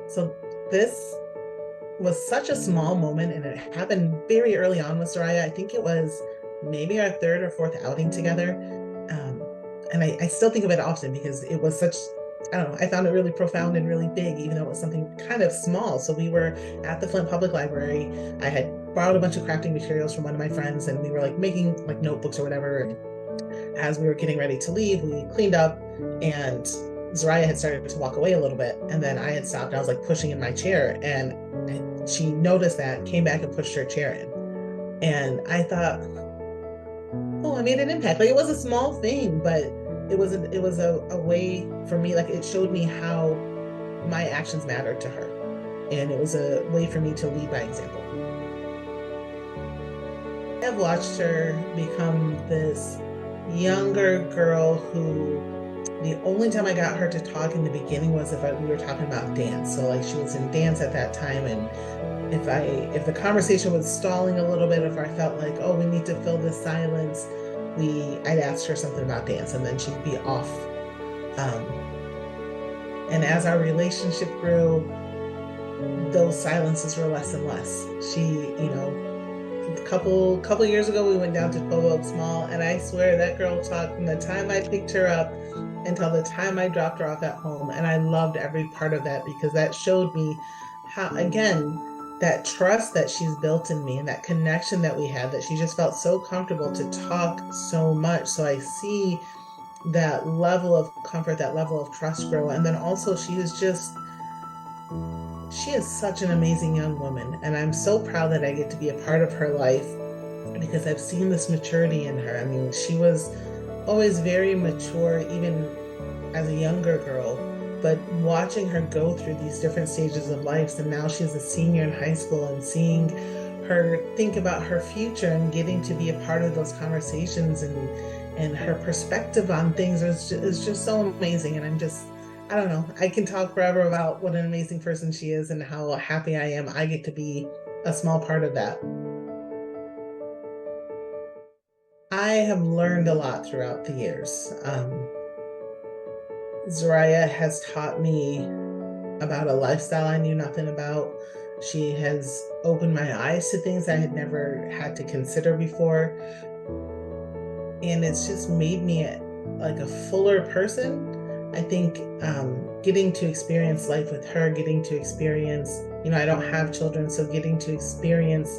So this was such a small moment, and it happened very early on with Zariah. I think it was maybe our third or fourth outing together. Um, and I still think of it often because it was such, I don't know, I found it really profound and really big, even though it was something kind of small. So we were at the Flint Public Library. I had borrowed a bunch of crafting materials from one of my friends, and we were like making like notebooks or whatever. As we were getting ready to leave, we cleaned up, and Zariah had started to walk away a little bit. And then I had stopped. I was like pushing in my chair, and she noticed that, came back and pushed her chair in. And I thought, oh, I made an impact. Like it was a small thing, but it was a way for me, like it showed me how my actions mattered to her. And it was a way for me to lead by example. I've watched her become this younger girl who the only time I got her to talk in the beginning was if we were talking about dance. So like she was in dance at that time, and if the conversation was stalling a little bit, if I felt like, oh, we need to fill this silence, I'd ask her something about dance, and then she'd be off. Um, and as our relationship grew, those silences were less and less. She, a couple years ago, we went down to Povo Oaks Mall, and I swear that girl talked from the time I picked her up until the time I dropped her off at home. And I loved every part of that because that showed me how, again, that trust that she's built in me and that connection that we had, that she just felt so comfortable to talk so much. So I see that level of comfort, that level of trust grow. And then also she is such an amazing young woman. And I'm so proud that I get to be a part of her life because I've seen this maturity in her. I mean, she was always very mature, even as a younger girl, but watching her go through these different stages of life, and now she's a senior in high school, and seeing her think about her future and getting to be a part of those conversations, and her perspective on things is just so amazing. And I don't know, I can talk forever about what an amazing person she is and how happy I am I get to be a small part of that. I have learned a lot throughout the years. Zariah has taught me about a lifestyle I knew nothing about. She has opened my eyes to things I had never had to consider before. And it's just made me like a fuller person. I think getting to experience life with her, getting to experience, I don't have children, so getting to experience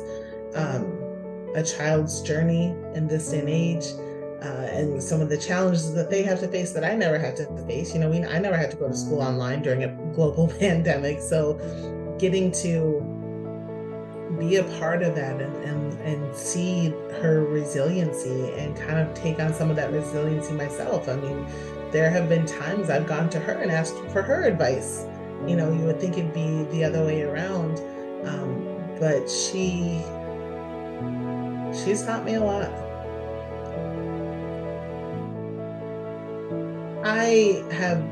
a child's journey in this day and age, and some of the challenges that they have to face that I never had to face. I never had to go to school online during a global pandemic. So getting to be a part of that and see her resiliency and kind of take on some of that resiliency myself. I mean, there have been times I've gone to her and asked for her advice. You would think it'd be the other way around. But she's taught me a lot.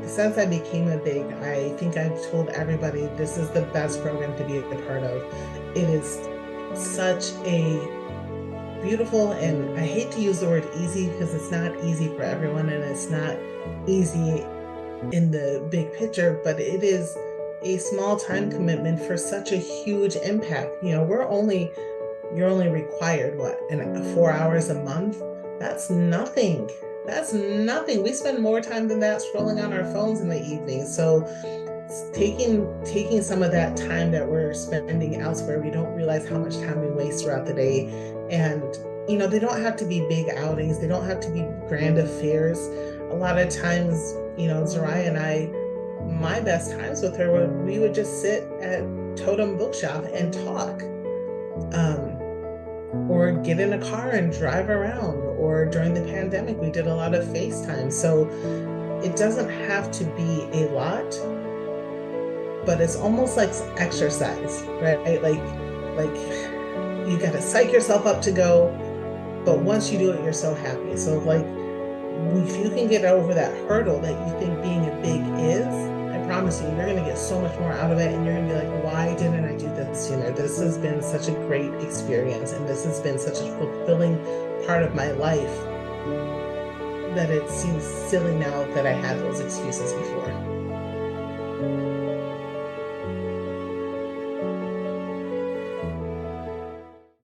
Since I became a big, I think I've told everybody this is the best program to be a part of. It is such a beautiful, and I hate to use the word easy because it's not easy for everyone, and it's not easy in the big picture, but it is a small time commitment for such a huge impact. You're only required, what, 4 hours a month? That's nothing. That's nothing. We spend more time than that scrolling on our phones in the evening. So taking some of that time that we're spending elsewhere, we don't realize how much time we waste throughout the day. And, they don't have to be big outings. They don't have to be grand affairs. A lot of times, Zariah and I, my best times with her, we would just sit at Totem Bookshop and talk. Or get in a car and drive around. Or during the pandemic, we did a lot of FaceTime. So it doesn't have to be a lot, but it's almost like exercise, right? Like you got to psych yourself up to go, but once you do it, you're so happy. So like, if you can get over that hurdle that you think being a big is, I promise you're going to get so much more out of it. And you're going to be like, why didn't I do this sooner? This has been such a great experience. And this has been such a fulfilling part of my life that it seems silly now that I had those excuses before.